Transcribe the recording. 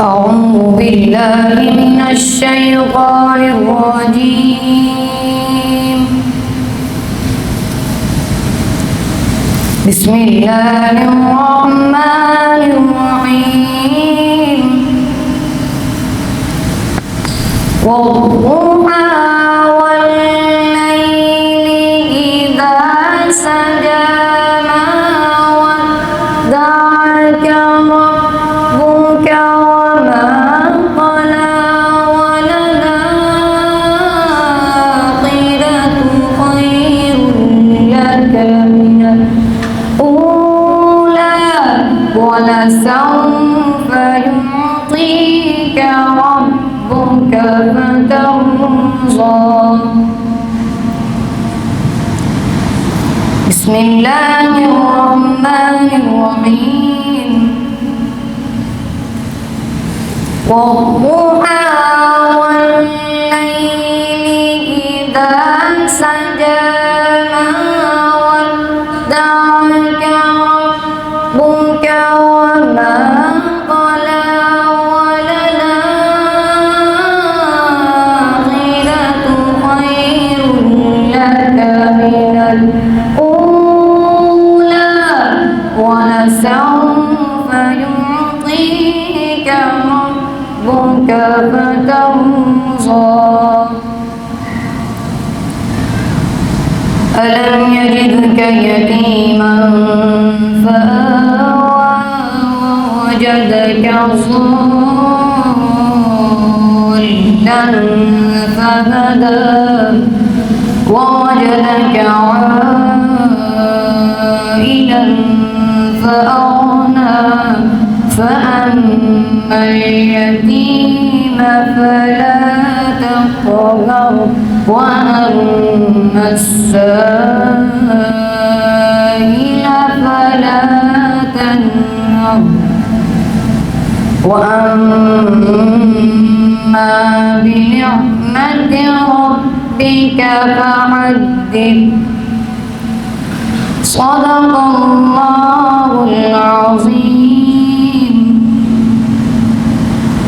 أعوذ بالله من الشيطان الرجيم. بسم الله الرحمن الرحيم. والضحى والليل إذا سجى ما ودعك ربك وما قلى وللآخرة خير لك من الأولى ولسوف يعطيك ربك فترضى. بسم الله الرحمن الرحيم. والضحى والليل إذا سجى ما ودعك ربك وما قلى وللآخرة خير لك من الأولى ولسوف يعطيك ربك فترضى. ألم يجدك يتيما فآوى ووجدك ضالا فهدى ووجدك عائلا فأغنى فأما اليتيم فلا تقهر وأما السائل فلا تنهر وأما بنعمة ربك فحدث. صدق الله العظيم.